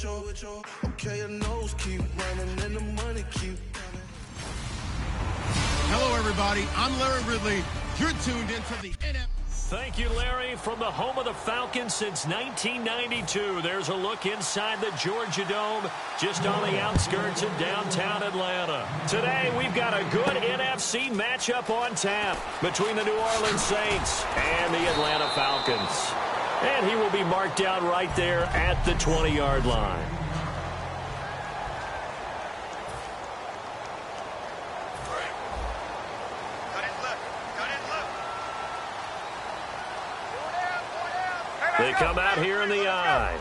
Okay, your nose keep running and the money keep running. Hello, everybody. I'm Larry Ridley. You're tuned into the NFL. Thank you, Larry. From the home of the Falcons since 1992, there's a look inside the Georgia Dome, just on the outskirts of downtown Atlanta. Today, we've got a good NFC matchup on tap between the New Orleans Saints and the Atlanta Falcons. And he will be marked out right there at the 20-yard line. They come out here in the eye.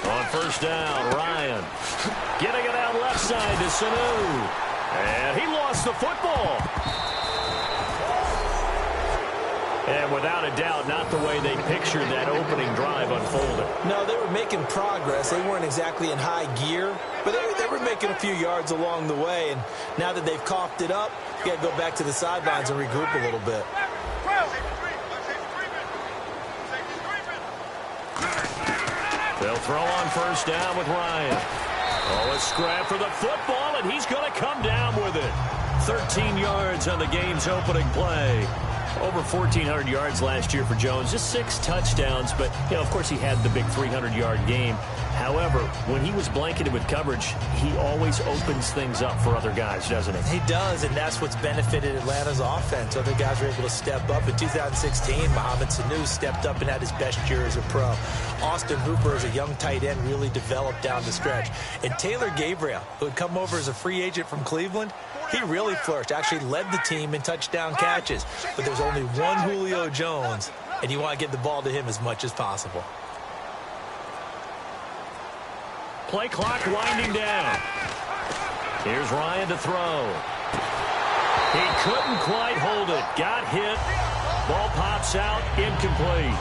On first down, Ryan. Getting it out left side to Sanu. And he lost the football. And without a doubt, not the way they pictured that opening drive unfolded. No, they were making progress. They weren't exactly in high gear, but they were making a few yards along the way. And now that they've coughed it up, you got to go back to the sidelines and regroup a little bit. They'll throw on first down with Ryan. Oh, a scrap for the football, and he's going to come down with it. 13 yards on the game's opening play. Over 1,400 yards last year for Jones. Just 6 touchdowns, but, of course, he had the big 300-yard game. However, when he was blanketed with coverage, he always opens things up for other guys, doesn't he? He does, and that's what's benefited Atlanta's offense. Other guys were able to step up. In 2016, Mohamed Sanu stepped up and had his best year as a pro. Austin Hooper, as a young tight end, really developed down the stretch. And Taylor Gabriel, who had come over as a free agent from Cleveland, he really flourished, actually led the team in touchdown catches. But there's only one Julio Jones, and you want to get the ball to him as much as possible. Play clock winding down. Here's Ryan to throw. He couldn't quite hold it. Got hit. Ball pops out. Incomplete.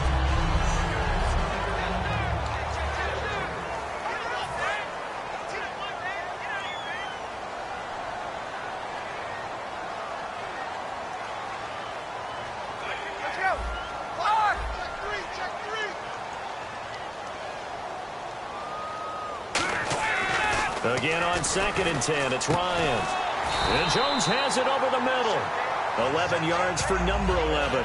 Again on 2nd and 10, it's Ryan. And Jones has it over the middle. 11 yards for number 11.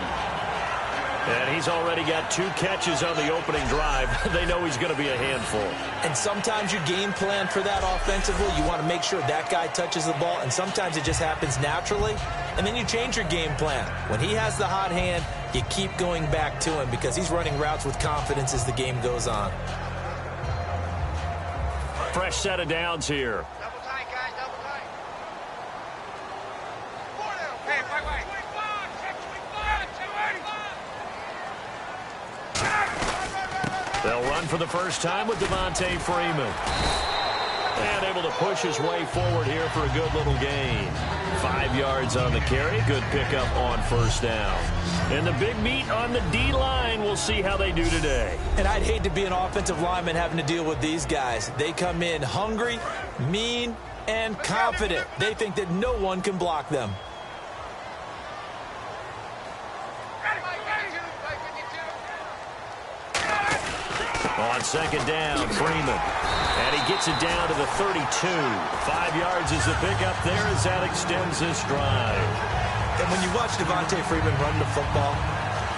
And he's already got 2 catches on the opening drive. They know he's going to be a handful. And sometimes you game plan for that offensively. You want to make sure that guy touches the ball, and sometimes it just happens naturally. And then you change your game plan. When he has the hot hand, you keep going back to him because he's running routes with confidence as the game goes on. Fresh set of downs here. Double tight, guys, double tight. Hey, wait. They'll run for the first time with Devontae Freeman. And able to push his way forward here for a good little gain. 5 yards on the carry. Good pickup on first down. And the big meat on the D-line. We'll see how they do today. And I'd hate to be an offensive lineman having to deal with these guys. They come in hungry, mean, and confident. They think that no one can block them. On 2nd down, Freeman. And he gets it down to the 32. 5 yards is the pickup there as that extends this drive. And when you watch Devontae Freeman run the football,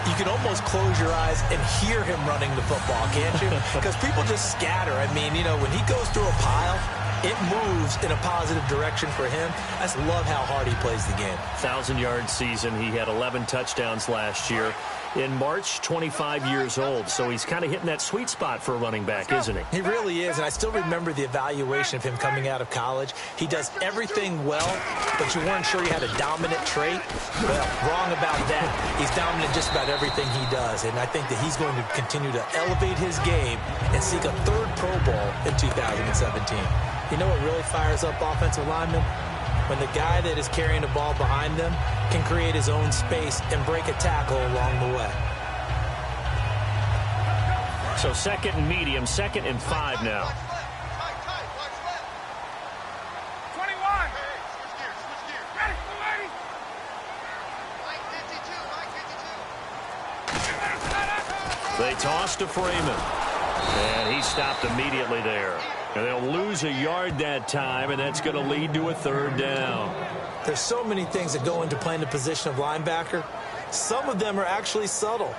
you can almost close your eyes and hear him running the football, can't you? Because people just scatter. I mean, when he goes through a pile, it moves in a positive direction for him. I just love how hard he plays the game. 1,000-yard season. He had 11 touchdowns last year. In March, 25 years old. So he's kind of hitting that sweet spot for a running back, isn't he? He really is, and I still remember the evaluation of him coming out of college. He does everything well, but you weren't sure he had a dominant trait. Well, wrong about that. He's dominant just about everything he does, and I think that he's going to continue to elevate his game and seek a 3rd Pro Bowl in 2017. You know what really fires up offensive linemen? When the guy that is carrying the ball behind them can create his own space and break a tackle along the way. So 2nd and medium, 2nd and 5 now. 21. Switch gears. Ready, ready. Mike 52. They toss to Freeman. And he stopped immediately there. And they'll lose a yard that time, and that's going to lead to a third down. There's so many things that go into playing the position of linebacker. Some of them are actually subtle.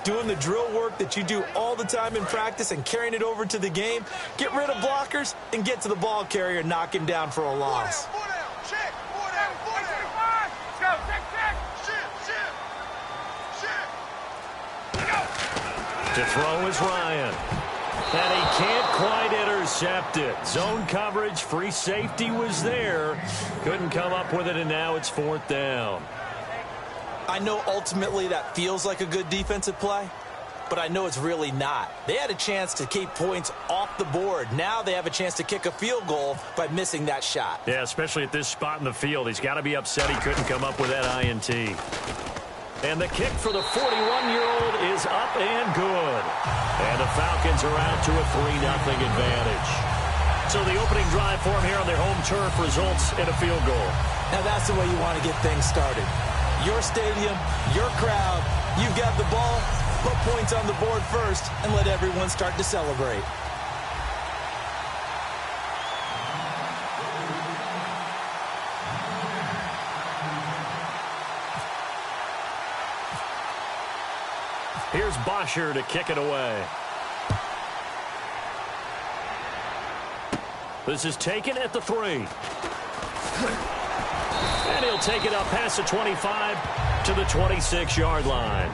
Doing the drill work that you do all the time in practice and carrying it over to the game. Get rid of blockers and get to the ball carrier and knock him down for a loss. To throw is Ryan. And he can't quite intercept it. Zone coverage, free safety was there. Couldn't come up with it, and now it's fourth down. I know ultimately that feels like a good defensive play, but I know it's really not. They had a chance to keep points off the board. Now they have a chance to kick a field goal by missing that shot. Yeah, especially at this spot in the field. He's got to be upset he couldn't come up with that INT. And the kick for the 41-year-old is up and good. And the Falcons are out to a 3-0 advantage. So the opening drive for them here on their home turf results in a field goal. Now that's the way you want to get things started. Your stadium, your crowd, you've got the ball, put points on the board first, and let everyone start to celebrate. Here's Bosher to kick it away. This is taken at the 3. And he'll take it up past the 25 to the 26-yard line.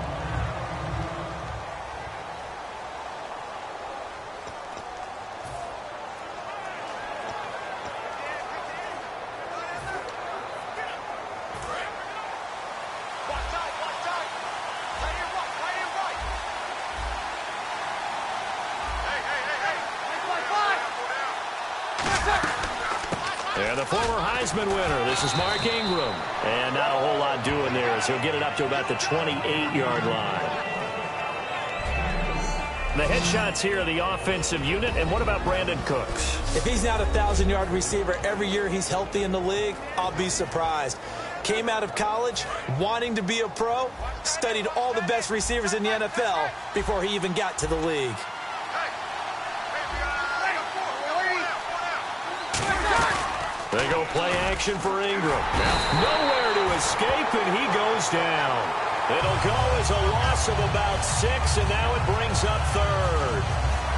And the former Heisman winner, this is Mark Ingram. And not a whole lot doing there as he'll get it up to about the 28-yard line. The headshots here are the offensive unit. And what about Brandon Cooks? If he's not a 1,000-yard receiver every year he's healthy in the league, I'll be surprised. Came out of college wanting to be a pro, studied all the best receivers in the NFL before he even got to the league. They go play action for Ingram. Nowhere to escape, and he goes down. It'll go as a loss of about 6, and now it brings up third.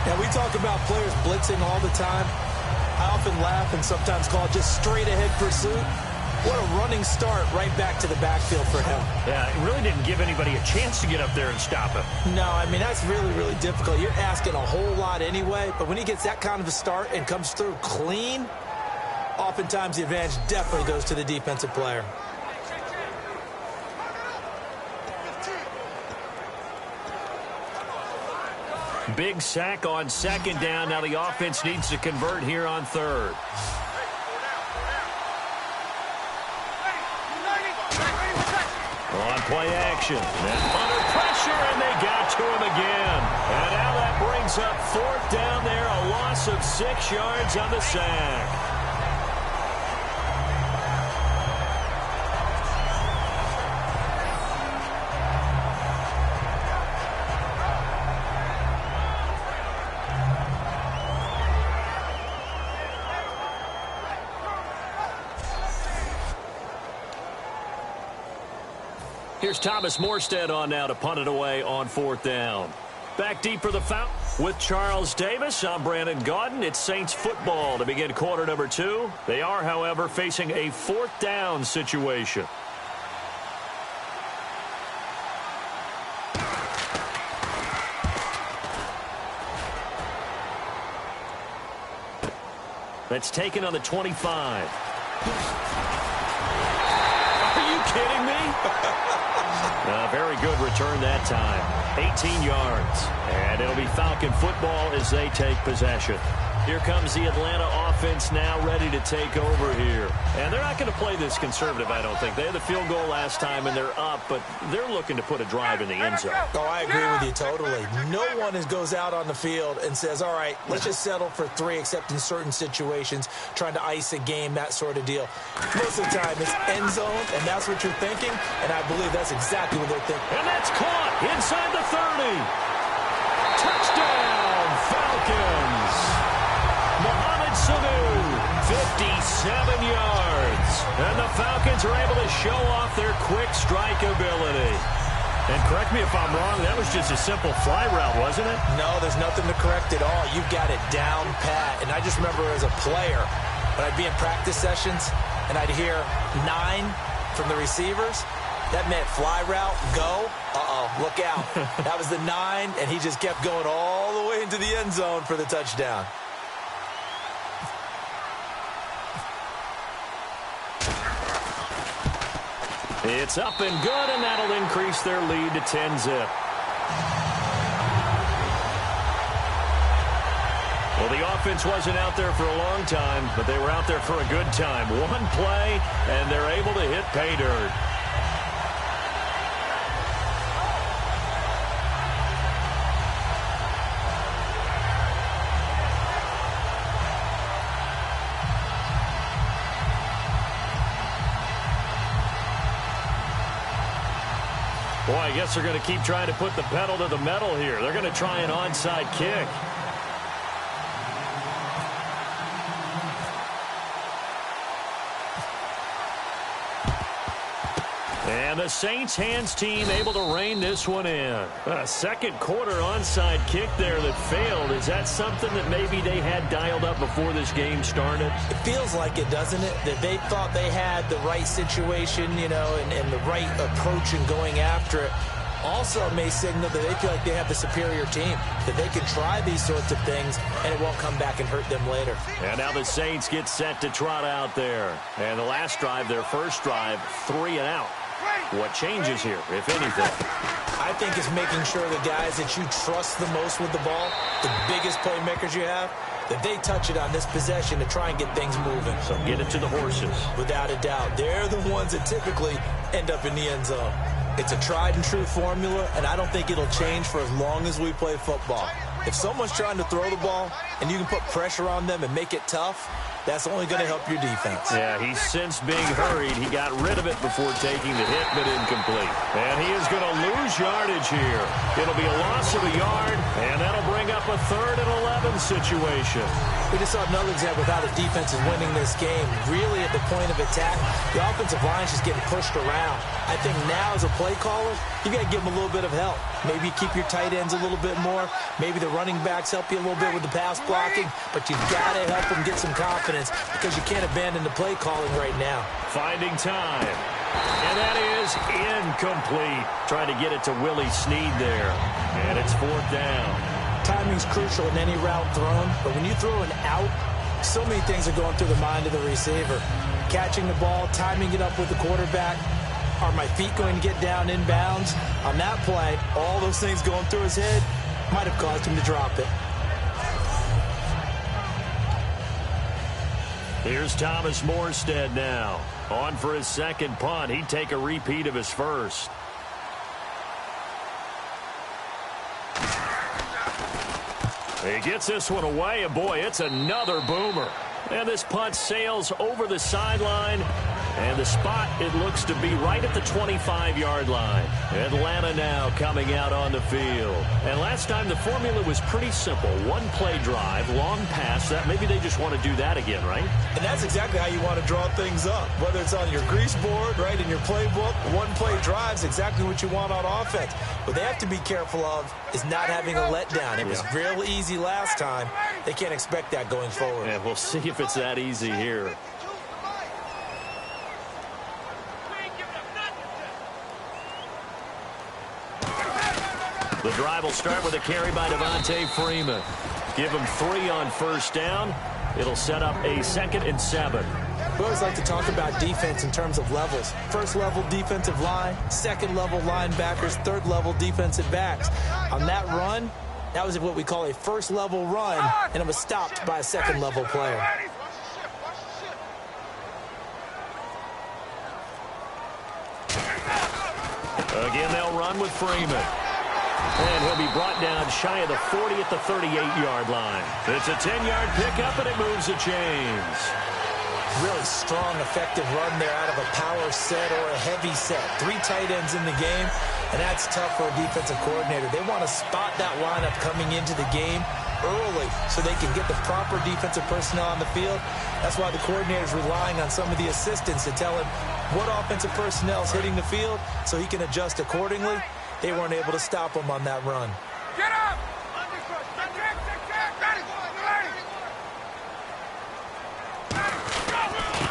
Now, we talk about players blitzing all the time. I often laugh and sometimes call it just straight-ahead pursuit. What a running start right back to the backfield for him. Yeah, it really didn't give anybody a chance to get up there and stop him. No, I mean, that's really, really difficult. You're asking a whole lot anyway, but when he gets that kind of a start and comes through clean, oftentimes the advantage definitely goes to the defensive player. Big sack on second down. Now the offense needs to convert here on third. On play action. And under pressure, and they got to him again. And now that brings up fourth down there. A loss of 6 yards on the sack. Here's Thomas Morstead on now to punt it away on fourth down. Back deep for the foul with Charles Davis. I'm Brandon Gaudin. It's Saints football to begin quarter number 2. They are, however, facing a fourth down situation. That's taken on the 25. Are you kidding me? A very good return that time. 18 yards. And it'll be Falcon football as they take possession. Here comes the Atlanta offense now ready to take over here. And they're not going to play this conservative, I don't think. They had the field goal last time, and they're up, but they're looking to put a drive in the end zone. Oh, I agree with you totally. No one goes out on the field and says, all right, let's just settle for 3, except in certain situations, trying to ice a game, that sort of deal. Most of the time, it's end zone, and that's what you're thinking, and I believe that's exactly what they're thinking. And that's caught inside the 30. And the Falcons are able to show off their quick strike ability. And correct me if I'm wrong, that was just a simple fly route, wasn't it? No, there's nothing to correct at all. You've got it down pat. And I just remember as a player, when I'd be in practice sessions and I'd hear 9 from the receivers, that meant fly route, go. Uh-oh, look out. That was the 9, and he just kept going all the way into the end zone for the touchdown. It's up and good, and that'll increase their lead to 10-zip. Well, the offense wasn't out there for a long time, but they were out there for a good time. One play, and they're able to hit pay dirt. Boy, I guess they're going to keep trying to put the pedal to the metal here. They're going to try an onside kick. And the Saints hands team able to rein this one in. A second quarter onside kick there that failed. Is that something that maybe they had dialed up before this game started? It feels like it, doesn't it? That they thought they had the right situation, you know, and the right approach in going after it. Also, it may signal that they feel like they have the superior team, that they can try these sorts of things, and it won't come back and hurt them later. And now the Saints get set to trot out there. And the last drive, their first drive, 3 and out. What changes here, if anything? I think it's making sure the guys that you trust the most with the ball, the biggest playmakers you have, that they touch it on this possession to try and get things moving. So get it to the horses. Without a doubt. They're the ones that typically end up in the end zone. It's a tried-and-true formula, and I don't think it'll change for as long as we play football. If someone's trying to throw the ball and you can put pressure on them and make it tough, that's only going to help your defense. Yeah, he's since being hurried. He got rid of it before taking the hit, but incomplete. And he is going to lose yardage here. It'll be a loss of a yard, and that'll bring up a 3rd and 11 situation. We just saw another example of how the defense is winning this game. Really at the point of attack, the offensive line is just getting pushed around. I think now as a play caller, you got to give them a little bit of help. Maybe keep your tight ends a little bit more. Maybe the running backs help you a little bit with the pass blocking, but you've got to help them get some confidence because you can't abandon the play calling right now. Finding time. And that is incomplete. Trying to get it to Willie Snead there. And it's 4th down. Timing's crucial in any route thrown, but when you throw an out, so many things are going through the mind of the receiver. Catching the ball, timing it up with the quarterback. Are my feet going to get down inbounds? On that play, all those things going through his head might have caused him to drop it. Here's Thomas Morstead now. On for his second punt. He'd take a repeat of his first. He gets this one away, and boy, it's another boomer. And this punt sails over the sideline. And the spot, it looks to be right at the 25-yard line. Atlanta now coming out on the field. And last time the formula was pretty simple. One-play drive, long pass. That maybe they just want to do that again, right? And that's exactly how you want to draw things up. Whether it's on your grease board, right, in your playbook, one-play drive is exactly what you want on offense. What they have to be careful of is not having a letdown. It was real easy last time. They can't expect that going forward. Yeah, we'll see if it's that easy here. The drive will start with a carry by Devontae Freeman. Give him 3 on first down. It'll set up a 2nd and 7. We always like to talk about defense in terms of levels. First level defensive line, second level linebackers, third level defensive backs. On that run, that was what we call a first level run, and it was stopped by a second level player. Again, they'll run with Freeman. And he'll be brought down shy of the 40 at the 38-yard line. It's a 10-yard pickup, and it moves the chains. Really strong, effective run there out of a power set or a heavy set. 3 tight ends in the game. And that's tough for a defensive coordinator. They want to spot that lineup coming into the game early so they can get the proper defensive personnel on the field. That's why the coordinator is relying on some of the assistants to tell him what offensive personnel is hitting the field so he can adjust accordingly. They weren't able to stop him on that run. Get up!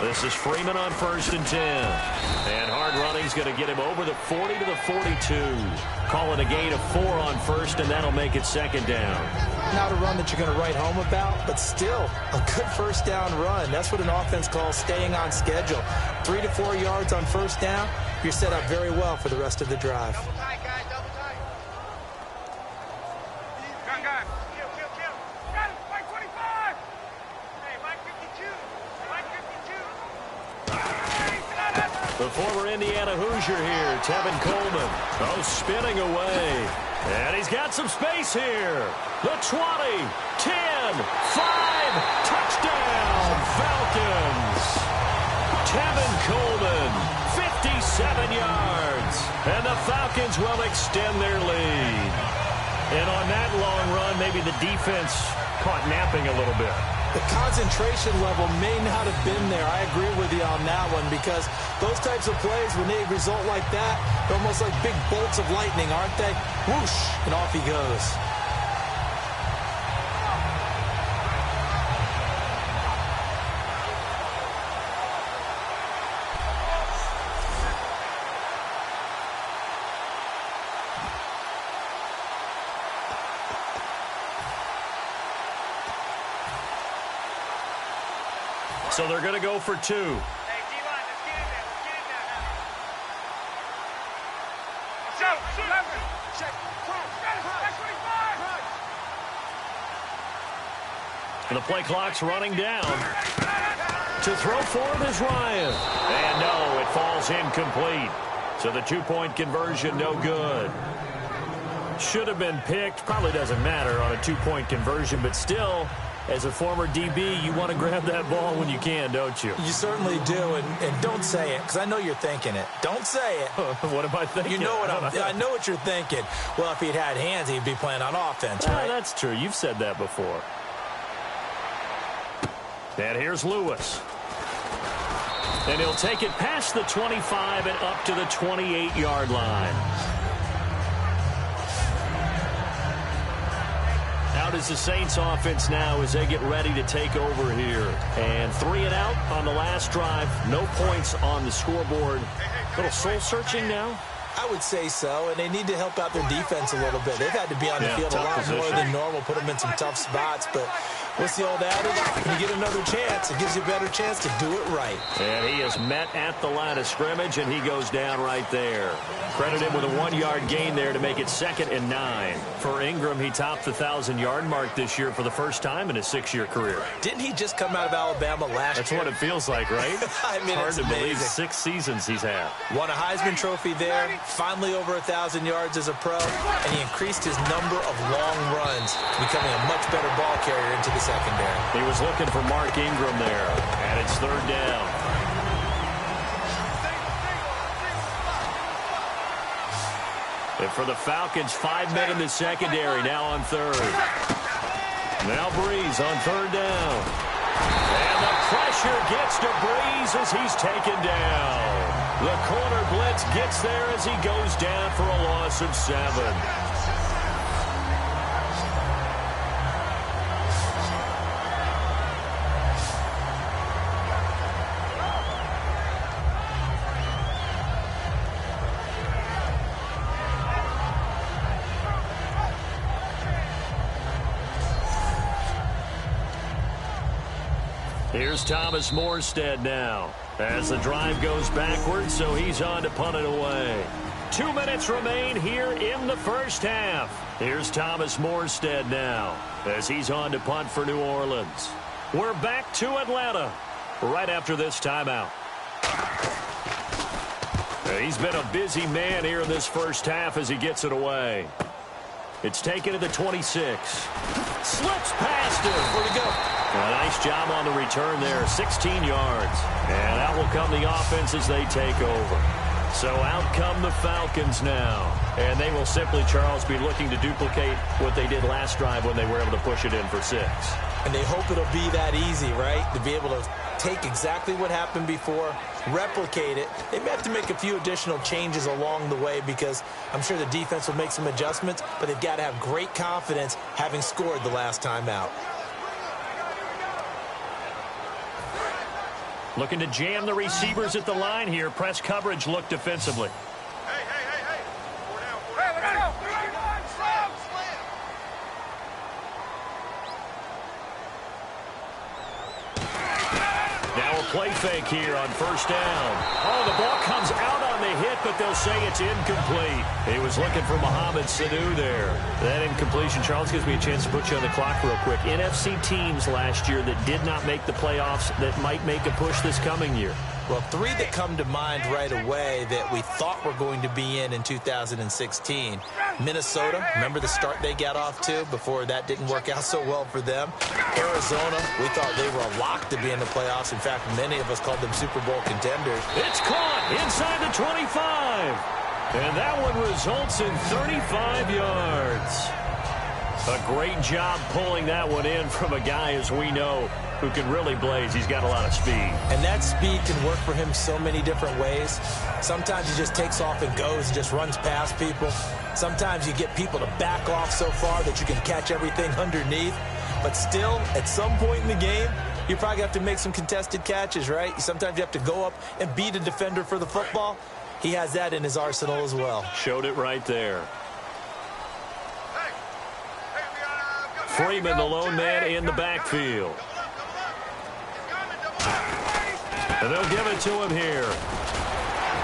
This is Freeman on 1st and 10. And hard running's going to get him over the 40 to the 42. Calling a gain of 4 on 1st, and that'll make it 2nd down. Not a run that you're going to write home about, but still a good 1st down run. That's what an offense calls staying on schedule. 3 to 4 yards on 1st down, you're set up very well for the rest of the drive. Double tight, guys, double tight. Gun. Kill. Got it, Mike 25. Hey, Mike 52. Mike 52. The former Indiana Hoosier here, Tevin Coleman. Oh, spinning away. And he's got some space here. The 20, 10, 5, touchdown, Falcons. Tevin Coleman, 57 yards. And the Falcons will extend their lead. And on that long run, maybe the defense caught napping a little bit. The concentration level may not have been there. I agree with you on that one because those types of plays, when they result like that, they're almost like big bolts of lightning, aren't they? Whoosh, and off he goes. So they're going to go for 2. Hey, D-line, let's get in there. Shoot, 11. Check. Got it, 25. And the play clock's running down. To throw for it is Ryan. And no, it falls incomplete. So the 2-point conversion, no good. Should have been picked. Probably doesn't matter on a 2-point conversion, but still, as a former DB, you want to grab that ball when you can, don't you? You certainly do, and don't say it, because I know you're thinking it. Don't say it. What am I thinking? You know what I know what you're thinking. Well, if he'd had hands, he'd be playing on offense, right? That's true. You've said that before. And here's Lewis. And he'll take it past the 25 and up to the 28-yard line. Out is the Saints offense now as they get ready to take over here. And 3 and out on the last drive. No points on the scoreboard. A little soul-searching now? I would say so, and they need to help out their defense a little bit. They've had to be on the field a lot more than normal, put them in some tough spots. But what's the old adage? When you get another chance, it gives you a better chance to do it right. And he is met at the line of scrimmage, and he goes down right there. Credit him with a 1-yard gain there to make it 2nd and 9. For Ingram, he topped the 1,000-yard mark this year for the first time in his 6-year career. Didn't he just come out of Alabama last year? That's what it feels like, right? I mean, it's hard to believe amazing. 6 seasons he's had. Won a Heisman Trophy there, finally over 1,000 yards as a pro, and he increased his number of long runs, becoming a much better ball carrier into the secondary. He was looking for Mark Ingram there, and it's 3rd down. And for the Falcons, 5 men in the secondary now on 3rd. Now Breeze on 3rd down. And the pressure gets to Breeze as he's taken down. The corner blitz gets there as he goes down for a loss of 7. Here's Thomas Morstead now as the drive goes backwards, so he's on to punt it away. 2 minutes remain here in the first half. Here's Thomas Morstead now as he's on to punt for New Orleans. We're back to Atlanta right after this timeout. He's been a busy man here in this first half as he gets it away. It's taken to the 26. Slips past him. Where'd he go? A nice job on the return there, 16 yards. And out will come the offense as they take over. So out come the Falcons now. And they will simply, Charles, be looking to duplicate what they did last drive when they were able to push it in for 6. And they hope it'll be that easy, right? To be able to take exactly what happened before, replicate it. They may have to make a few additional changes along the way because I'm sure the defense will make some adjustments, but they've got to have great confidence having scored the last time out. Looking to jam the receivers at the line here. Press coverage look defensively. Play fake here on first down. Oh, the ball comes out on the hit, but they'll say it's incomplete. He was looking for Mohamed Sanu there. That incompletion, Charles, gives me a chance to put you on the clock real quick. NFC teams last year that did not make the playoffs that might make a push this coming year. Well, 3 that come to mind right away that we thought were going to be in 2016. Minnesota, remember the start they got off to before that didn't work out so well for them. Arizona, we thought they were a lock to be in the playoffs. In fact, many of us called them Super Bowl contenders. It's caught inside the 25. And that one results in 35 yards. A great job pulling that one in from a guy, as we know, who can really blaze. He's got a lot of speed. And that speed can work for him so many different ways. Sometimes he just takes off and goes and just runs past people. Sometimes you get people to back off so far that you can catch everything underneath. But still, at some point in the game, you probably have to make some contested catches, right? Sometimes you have to go up and beat a defender for the football. He has that in his arsenal as well. Showed it right there. Freeman, the lone man in the backfield. And they'll give it to him here.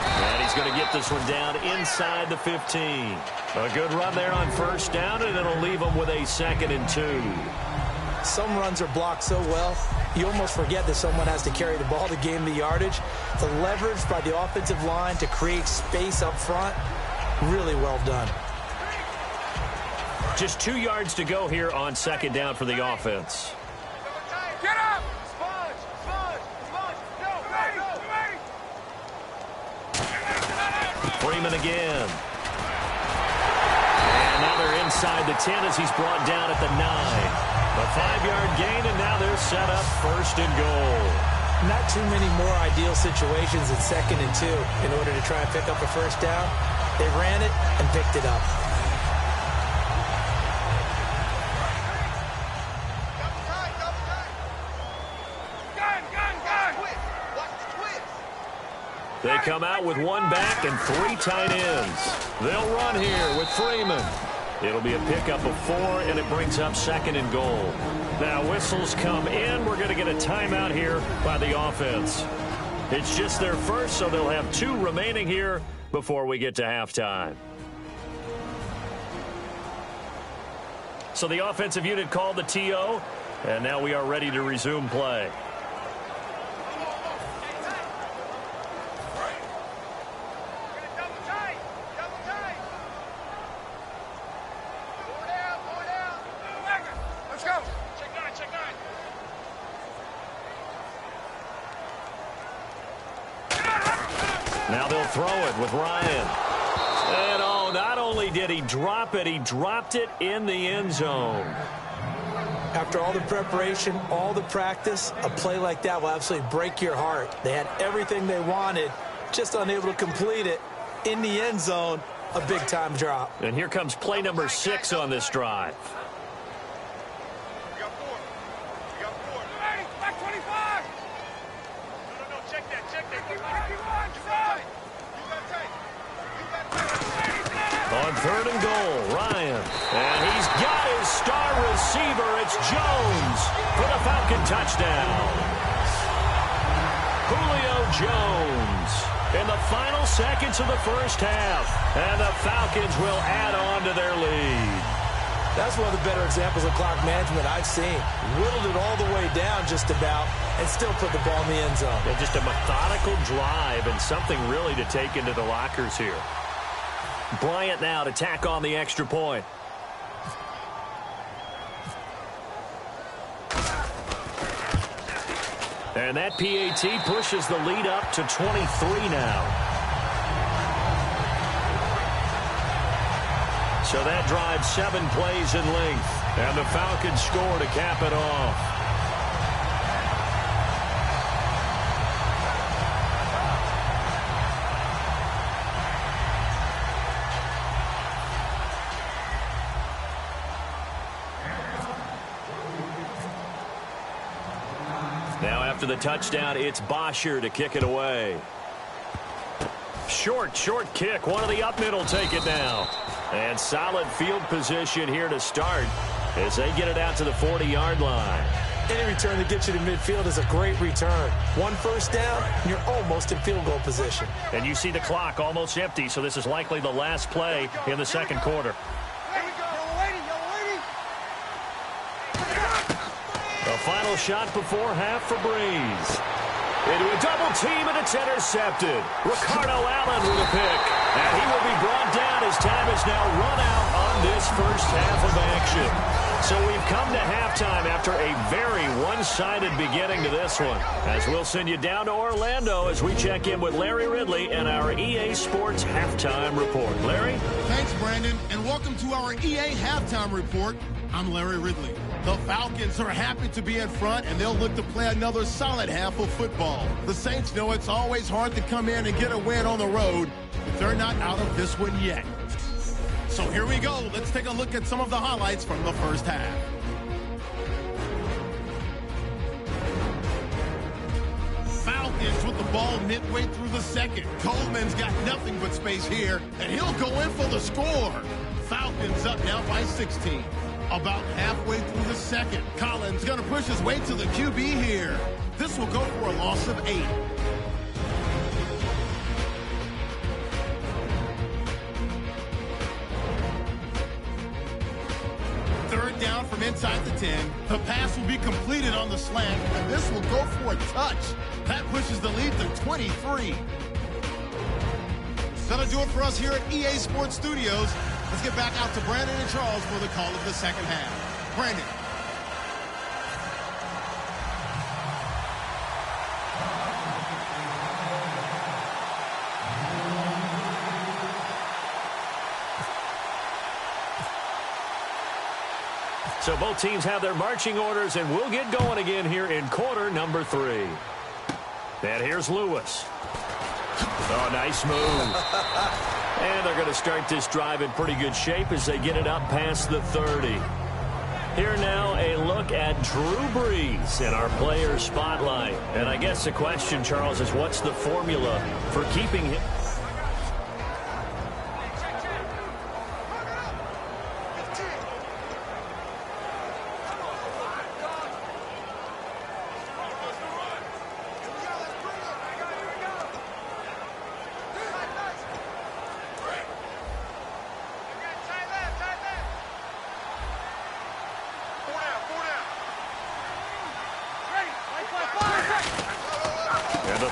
And he's going to get this one down inside the 15. A good run there on first down, and it'll leave him with a 2nd and 2. Some runs are blocked so well, you almost forget that someone has to carry the ball to gain the yardage. The leverage by the offensive line to create space up front, really well done. Just 2 yards to go here on 2nd down for the offense. Get up! Sponge! Sponge! Sponge! Go! Freeman again. And now they're inside the 10 as he's brought down at the 9. A 5-yard gain, and now they're set up 1st and goal. Not too many more ideal situations in 2nd and 2 in order to try and pick up a first down. They ran it and picked it up. They come out with 1 back and 3 tight ends. They'll run here with Freeman. It'll be a pickup of 4, and it brings up 2nd and goal. Now whistles come in. We're going to get a timeout here by the offense. It's just their first, so they'll have 2 remaining here before we get to halftime. So the offensive unit called the TO, and now we are ready to resume play. Now they'll throw it with Ryan. And oh, not only did he drop it, he dropped it in the end zone. After all the preparation, all the practice, a play like that will absolutely break your heart. They had everything they wanted, just unable to complete it. In the end zone, a big-time drop. And here comes play number 6 on this drive. On 3rd and goal, Ryan. And he's got his star receiver. It's Jones for the Falcon touchdown. Julio Jones in the final seconds of the first half. And the Falcons will add on to their lead. That's one of the better examples of clock management I've seen. Whittled it all the way down just about and still put the ball in the end zone. Yeah, just a methodical drive and something really to take into the lockers here. Bryant now to tack on the extra point. And that PAT pushes the lead up to 23 now. So that drives 7 plays in length, and the Falcons score to cap it off. Now after the touchdown, it's Bosher to kick it away. Short kick. One of the up mid will take it now. And solid field position here to start as they get it out to the 40-yard line. Any return that gets you to midfield is a great return. 1 first down, and you're almost in field goal position. And you see the clock almost empty, so this is likely the last play in the second quarter. The final shot before half for Breeze. Into a double team, and it's intercepted. Ricardo Allen with a pick. And he will be brought down as time is now run out on this first half of action. So we've come to halftime after a very one-sided beginning to this one. As we'll send you down to Orlando as we check in with Larry Ridley and our EA Sports Halftime Report. Larry? Thanks, Brandon, and welcome to our EA Halftime Report. I'm Larry Ridley. The Falcons are happy to be in front, and they'll look to play another solid half of football. The Saints know it's always hard to come in and get a win on the road, but they're not out of this one yet. So here we go. Let's take a look at some of the highlights from the first half. Falcons with the ball midway through the second. Coleman's got nothing but space here, and he'll go in for the score. Falcons up now by 16. About halfway through the second. Collins going to push his way to the QB here. This will go for a loss of 8. Third down from inside the 10. The pass will be completed on the slant, and this will go for a touch. That pushes the lead to 23. That'll do it for us here at EA Sports Studios. Let's get back out to Brandon and Charles for the call of the second half. Brandon. So both teams have their marching orders, and we'll get going again here in quarter number 3. And here's Lewis. Oh, nice move. And they're going to start this drive in pretty good shape as they get it up past the 30. Here now, a look at Drew Brees in our player spotlight. And I guess the question, Charles, is what's the formula for keeping him?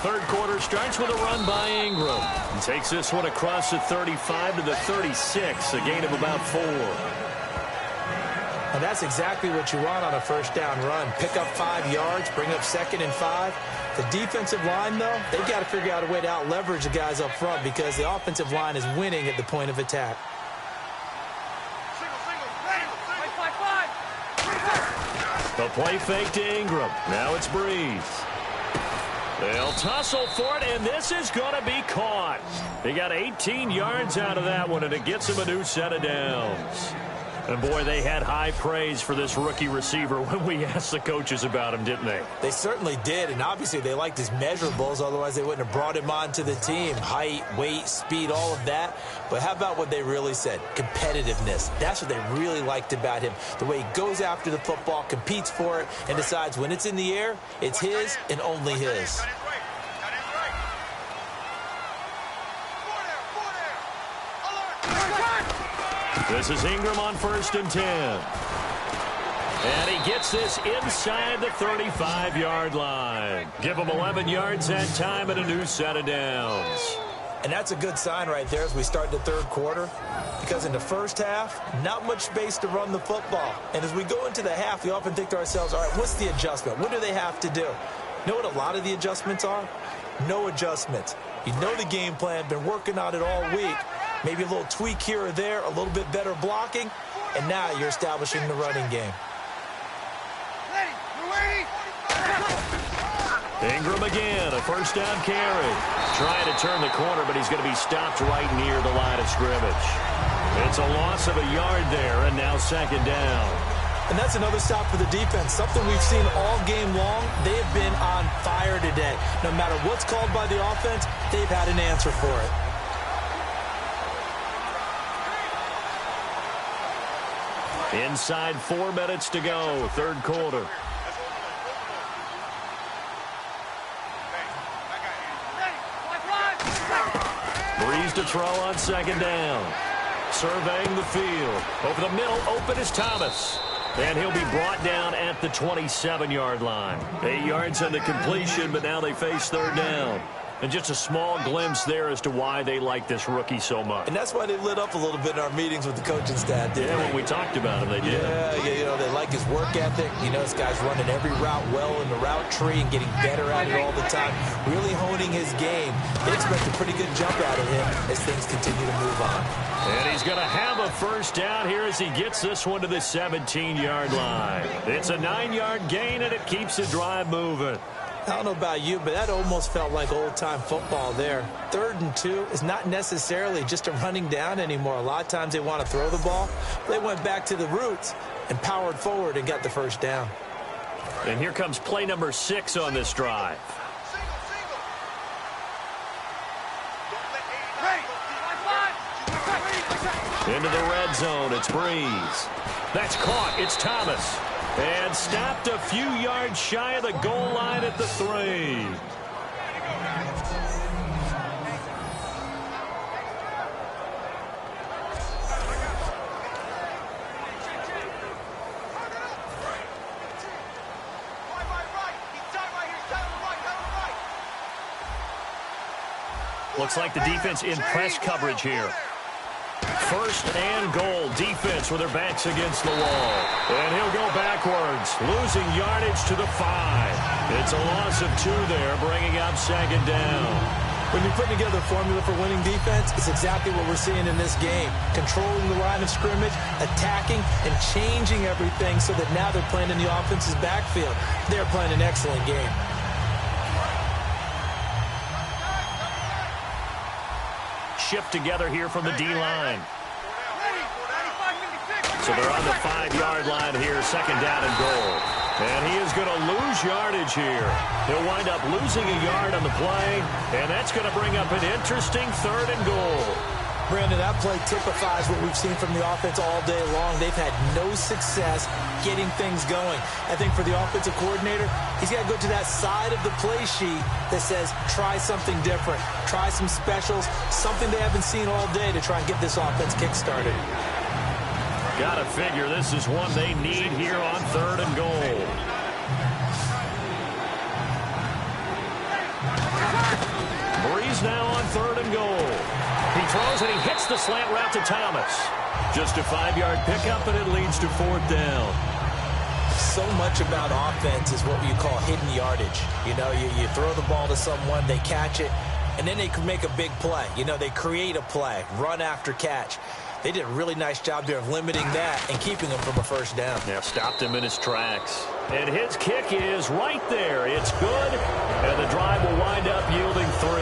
Third quarter starts with a run by Ingram. He takes this one across the 35 to the 36, a gain of about 4. And that's exactly what you want on a first down run. Pick up 5 yards, bring up 2nd and 5. The defensive line, though, they've got to figure out a way to out-leverage the guys up front because the offensive line is winning at the point of attack. The play fake to Ingram. Now it's Breeze. They'll tussle for it, and this is going to be caught. They got 18 yards out of that one, and it gets them a new set of downs. And, boy, they had high praise for this rookie receiver when we asked the coaches about him, didn't they? They certainly did, and obviously they liked his measurables. Otherwise, they wouldn't have brought him onto the team. Height, weight, speed, all of that. But how about what they really said? Competitiveness. That's what they really liked about him. The way he goes after the football, competes for it, and decides when it's in the air, it's his and only his. This is Ingram on 1st and 10. And he gets this inside the 35-yard line. Give him 11 yards that time and a new set of downs. And that's a good sign right there as we start the third quarter. Because in the first half, not much space to run the football. And as we go into the half, we often think to ourselves, all right, what's the adjustment? What do they have to do? You know what a lot of the adjustments are? No adjustments. You know the game plan, been working on it all week. Maybe a little tweak here or there, a little bit better blocking, and now you're establishing the running game. Ingram again, a first down carry. Trying to turn the corner, but he's going to be stopped right near the line of scrimmage. It's a loss of a yard there, and now second down. And that's another stop for the defense, something we've seen all game long. They have been on fire today. No matter what's called by the offense, they've had an answer for it. Inside 4 minutes to go, third quarter. Breeze to throw on second down. Surveying the field. Over the middle, open is Thomas. And he'll be brought down at the 27-yard line. 8 yards on the completion, but now they face third down. And just a small glimpse there as to why they like this rookie so much. And that's why they lit up a little bit in our meetings with the coaching staff. Yeah, when we talked about him, they did. Yeah, you know, they like his work ethic. You know, this guy's running every route well in the route tree and getting better at it all the time. Really honing his game. They expect a pretty good jump out of him as things continue to move on. And he's going to have a first down here as he gets this one to the 17-yard line. It's a 9-yard gain, and it keeps the drive moving. I don't know about you, but that almost felt like old-time football there. 3rd and 2 is not necessarily just a running down anymore. A lot of times they want to throw the ball. They went back to the roots and powered forward and got the first down. And here comes play number 6 on this drive. Into the red zone, it's Breeze. That's caught, it's Thomas. And stopped a few yards shy of the goal line at the 3. Looks like the defense in press coverage here. First and goal, defense with their backs against the wall. And he'll go backwards, losing yardage to the 5. It's a loss of 2 there, bringing up second down. When you're putting together a formula for winning defense, it's exactly what we're seeing in this game. Controlling the line of scrimmage, attacking, and changing everything so that now they're playing in the offense's backfield. They're playing an excellent game. Shift together here from the D-line. So they're on the 5-yard line here, second down and goal. And he is going to lose yardage here. He'll wind up losing a yard on the play, and that's going to bring up an interesting 3rd and goal. Brandon, that play typifies what we've seen from the offense all day long. They've had no success getting things going. I think for the offensive coordinator, he's got to go to that side of the play sheet that says, try something different. Try some specials, something they haven't seen all day to try and get this offense kick-started. Got to figure this is one they need here on 3rd and goal. Breeze now on 3rd and goal. He throws and he hits the slant route to Thomas. Just a 5-yard pickup, and it leads to 4th down. So much about offense is what you call hidden yardage. You know, you throw the ball to someone, they catch it, and then they can make a big play. You know, they create a play, run after catch. They did a really nice job there of limiting that and keeping him from a first down. Yeah, stopped him in his tracks. And his kick is right there. It's good, and the drive will wind up yielding 3.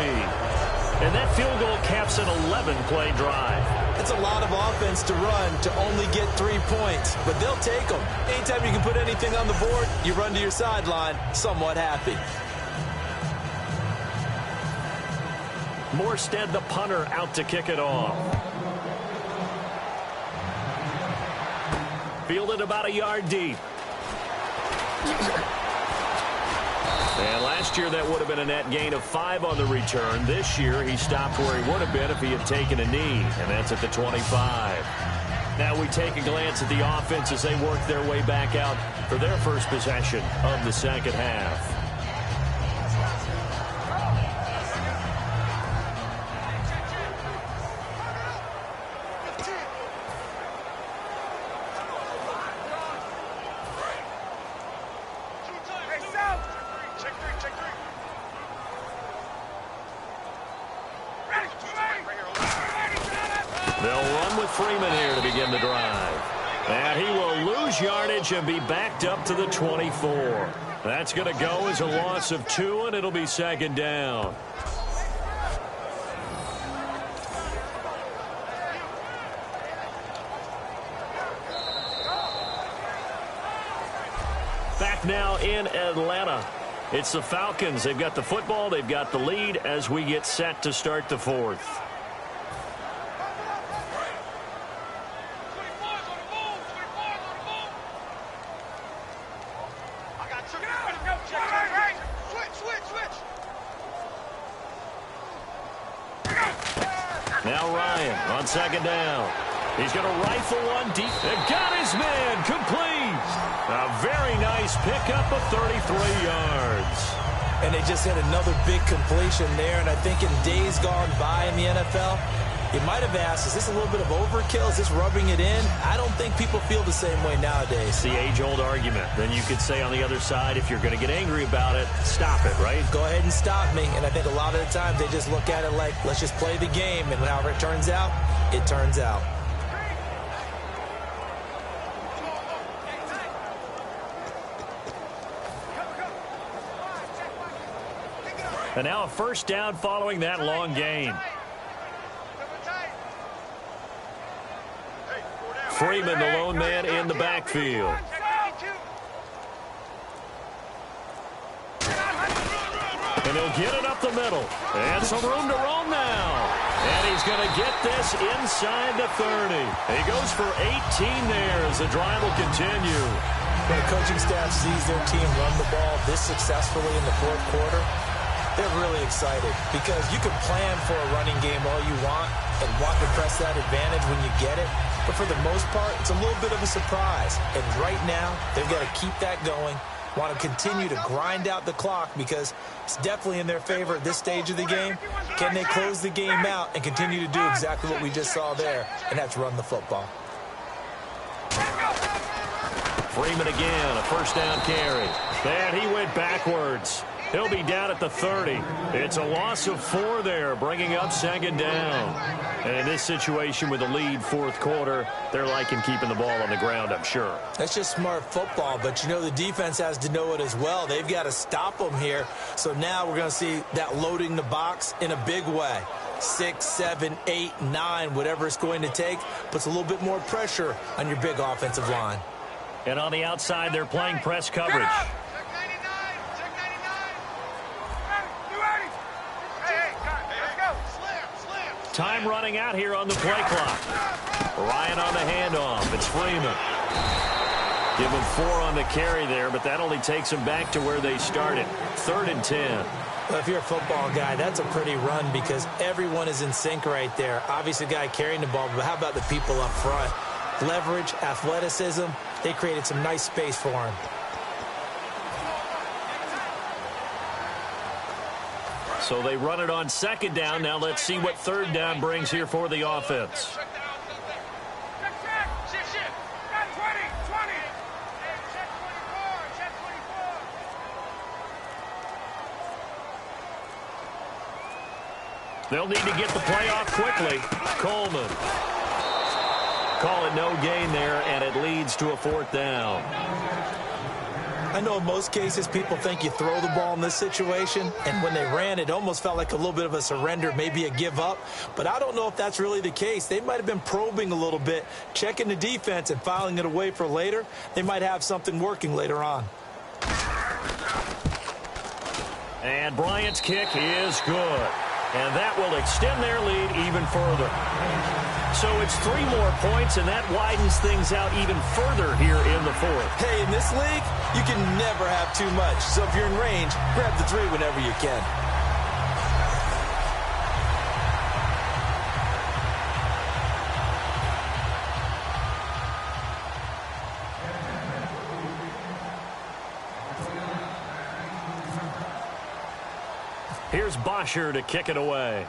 And that field goal caps an 11-play drive. It's a lot of offense to run to only get 3 points, but they'll take them. Anytime you can put anything on the board, you run to your sideline somewhat happy. Morstead, the punter, out to kick it off. Fielded about a yard deep. And last year, that would have been a net gain of 5 on the return. This year, he stopped where he would have been if he had taken a knee, and that's at the 25. Now we take a glance at the offense as they work their way back out for their first possession of the second half. Freeman here to begin the drive. And he will lose yardage and be backed up to the 24. That's going to go as a loss of 2, and it'll be second down. Back now in Atlanta. It's the Falcons. They've got the football. They've got the lead as we get set to start the fourth. Now Ryan on second down. He's going to rifle one deep. And got his man complete. A very nice pickup of 33 yards. And they just had another big completion there. And I think in days gone by in the NFL, you might have asked, is this a little bit of overkill? Is this rubbing it in? I don't think people feel the same way nowadays. It's the age-old argument. Then you could say on the other side, if you're going to get angry about it, stop it, right? Go ahead and stop me. And I think a lot of the times they just look at it like, let's just play the game. And however it turns out, it turns out. And now a first down following that long gain. Freeman, the lone man in the backfield. And he'll get it up the middle. And some room to roam now. And he's going to get this inside the 30. He goes for 18 there as the drive will continue. When the coaching staff sees their team run the ball this successfully in the fourth quarter, they're really excited because you can plan for a running game all you want and want to press that advantage when you get it. But for the most part, it's a little bit of a surprise. And right now, they've got to keep that going, want to continue to grind out the clock because it's definitely in their favor at this stage of the game. Can they close the game out and continue to do exactly what we just saw there, and that's run the football. Freeman again, a first down carry. And he went backwards. He'll be down at the 30. It's a loss of 4 there, bringing up second down. And in this situation with the lead fourth quarter, they're liking keeping the ball on the ground, I'm sure. That's just smart football, but you know the defense has to know it as well. They've got to stop them here. So now we're going to see that loading the box in a big way. 6, 7, 8, 9, whatever it's going to take, puts a little bit more pressure on your big offensive line. And on the outside, they're playing press coverage. Time running out here on the play clock. Ryan on the handoff. It's Freeman. Give him 4 on the carry there, but that only takes them back to where they started. 3rd and 10. Well, if you're a football guy, that's a pretty run because everyone is in sync right there. Obviously, the guy carrying the ball, but how about the people up front? Leverage, athleticism, they created some nice space for him. So they run it on second down. Now let's see what third down brings here for the offense. They'll need to get the play off quickly. Coleman. Call it no gain there, and it leads to a 4th down. I know in most cases people think you throw the ball in this situation, and when they ran, it almost felt like a little bit of a surrender, maybe a give up. But I don't know if that's really the case. They might have been probing a little bit, checking the defense and filing it away for later. They might have something working later on. And Bryant's kick is good. And that will extend their lead even further. So it's 3 more points, and that widens things out even further here in the 4th. Hey, in this league, you can never have too much. So if you're in range, grab the 3 whenever you can. Here's Bosher to kick it away.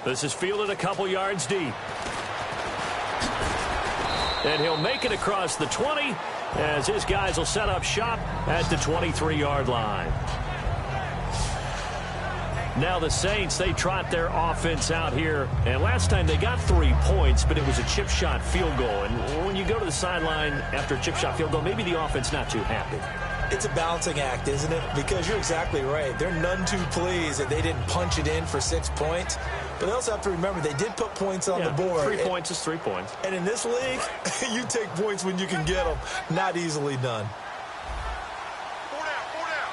This is fielded a couple yards deep. And he'll make it across the 20 as his guys will set up shop at the 23-yard line. Now the Saints, they trot their offense out here. And last time they got 3 points, but it was a chip shot field goal. And when you go to the sideline after a chip shot field goal, maybe the offense not too happy. It's a balancing act, isn't it? Because you're exactly right. They're none too pleased that they didn't punch it in for 6 points. But they also have to remember they did put points on the board. 3 points is 3 points. And in this league, you take points when you can get them. Not easily done. 4 down, 4 down.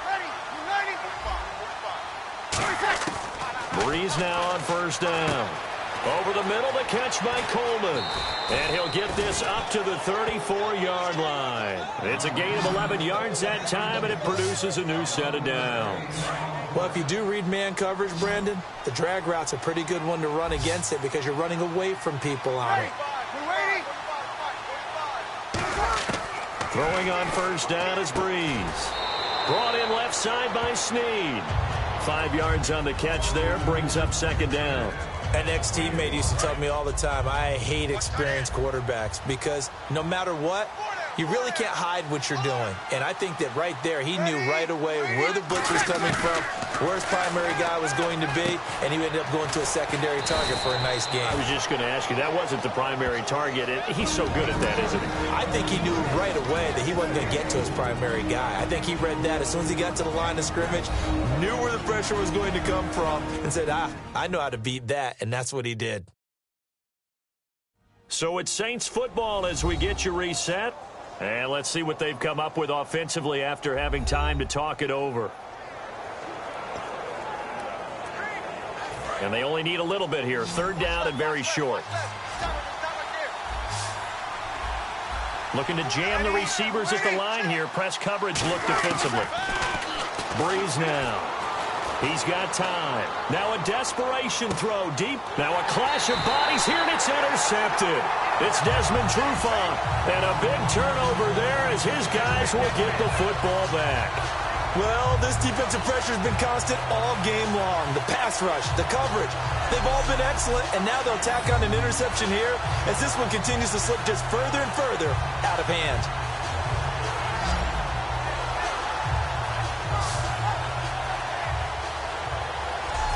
Ready, you ready? 45. Breeze now on first down. Over the middle, the catch by Coleman. And he'll get this up to the 34-yard line. It's a gain of 11 yards that time, and it produces a new set of downs. Well, if you do read man coverage, Brandon, the drag route's a pretty good one to run against it because you're running away from people on it. Throwing on first down is Breeze. Brought in left side by Snead. 5 yards on the catch there, brings up second down. An ex-teammate used to tell me all the time, I hate experienced quarterbacks because no matter what, you really can't hide what you're doing. And I think that right there, he knew right away where the blitz was coming from, where his primary guy was going to be, and he ended up going to a secondary target for a nice game. I was just going to ask you, that wasn't the primary target. He's so good at that, isn't he? I think he knew right away that he wasn't going to get to his primary guy. I think he read that as soon as he got to the line of scrimmage, knew where the pressure was going to come from, and said, I know how to beat that, and that's what he did. So it's Saints football as we get you reset. And let's see what they've come up with offensively after having time to talk it over. And they only need a little bit here. Third down and very short. Looking to jam the receivers at the line here. Press coverage look defensively. Breeze now. He's got time. Now a desperation throw deep. Now a clash of bodies here, and it's intercepted. It's Desmond Trufant. And a big turnover there as his guys will get the football back. Well, this defensive pressure has been constant all game long. The pass rush, the coverage, they've all been excellent, and now they'll tack on an interception here as this one continues to slip just further and further out of hand.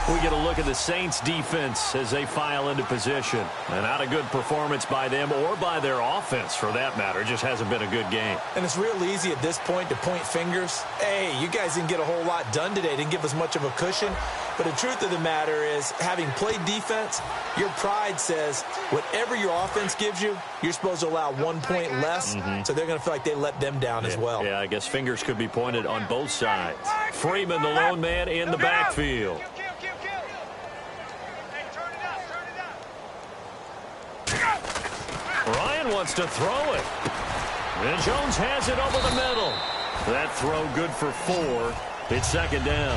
We get a look at the Saints defense as they file into position. And not a good performance by them or by their offense, for that matter. It just hasn't been a good game. And it's real easy at this point to point fingers. Hey, you guys didn't get a whole lot done today. Didn't give us much of a cushion. But the truth of the matter is, having played defense, your pride says whatever your offense gives you, you're supposed to allow 1 point less. So they're going to feel like they let them down as well. Yeah, I guess fingers could be pointed on both sides. Freeman, the lone man in the backfield. Ryan wants to throw it. And Jones has it over the middle. That throw good for 4. It's second down.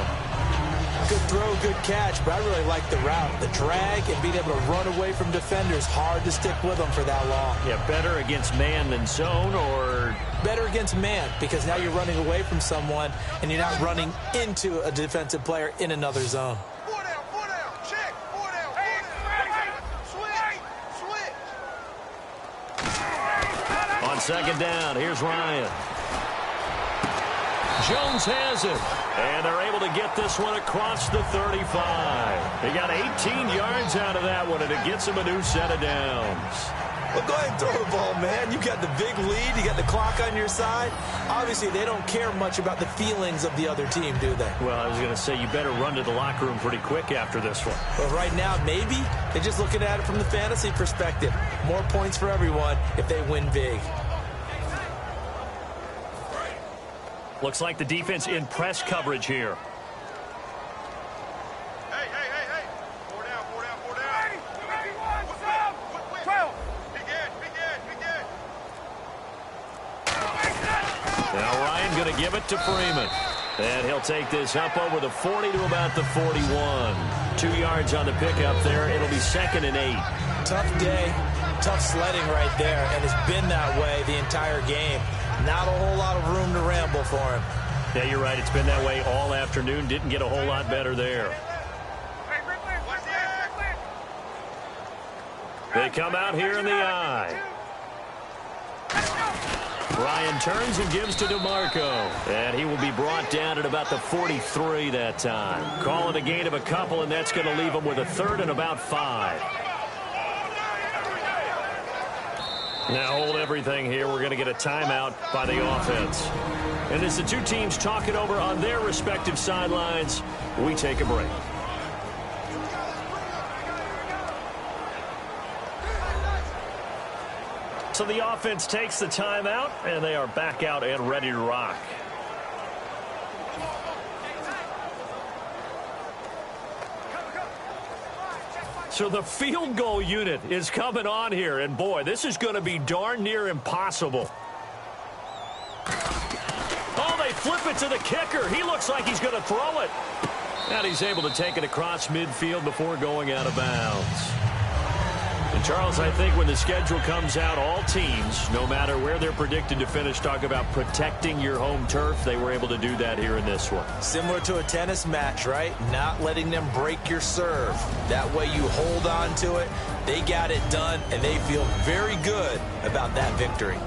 Good throw, good catch, but I really like the route. The drag and being able to run away from defenders, hard to stick with them for that long. Yeah, better against man than zone, or? Better against man, because now you're running away from someone and you're not running into a defensive player in another zone. 4 down, check, 4 down, 4 down. Switch. On second down, here's Ryan. Jones has it. And they're able to get this one across the 35. They got 18 yards out of that one, and it gets them a new set of downs. Well, go ahead and throw the ball, man. You got the big lead. You got the clock on your side. Obviously, they don't care much about the feelings of the other team, do they? Well, I was going to say, you better run to the locker room pretty quick after this one. Well, right now, maybe. They're just looking at it from the fantasy perspective. More points for everyone if they win big. Looks like the defense in press coverage here. Hey. 4 down. 12. Big end. Now Ryan going to give it to Freeman. And he'll take this up over the 40 to about the 41. 2 yards on the pickup there. It'll be second and 8. Tough day, tough sledding right there, and it's been that way the entire game. Not a whole lot of room to ramble for him. Yeah, you're right. It's been that way all afternoon. Didn't get a whole lot better there. They come out here in the eye. Ryan turns and gives to DeMarco. And he will be brought down at about the 43 that time. Call it a gain of a couple, and that's going to leave him with a third and about 5. Now hold everything here. We're going to get a timeout by the offense. And as the two teams talk it over on their respective sidelines, we take a break. So the offense takes the timeout, and they are back out and ready to rock. So the field goal unit is coming on here, and boy, this is going to be darn near impossible. Oh, they flip it to the kicker. He looks like he's going to throw it. And he's able to take it across midfield before going out of bounds. And Charles, I think when the schedule comes out, all teams, no matter where they're predicted to finish, talk about protecting your home turf. They were able to do that here in this one. Similar to a tennis match, right? Not letting them break your serve. That way you hold on to it. They got it done, and they feel very good about that victory.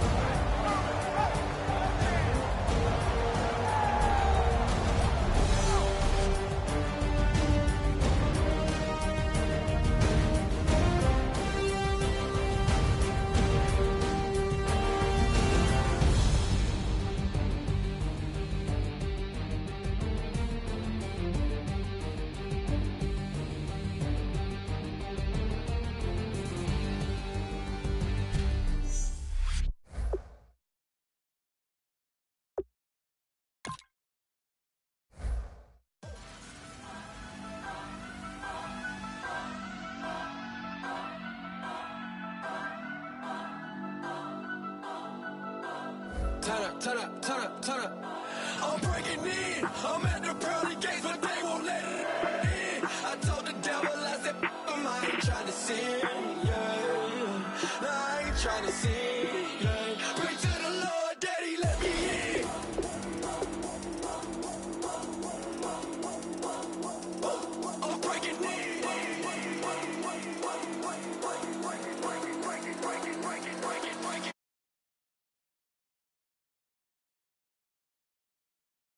Turn up. I'm breaking in. I'm at the pearly gates, but they won't let it in. I told the devil, I said, I ain't trying to sin, yeah. No, I ain't trying to sin.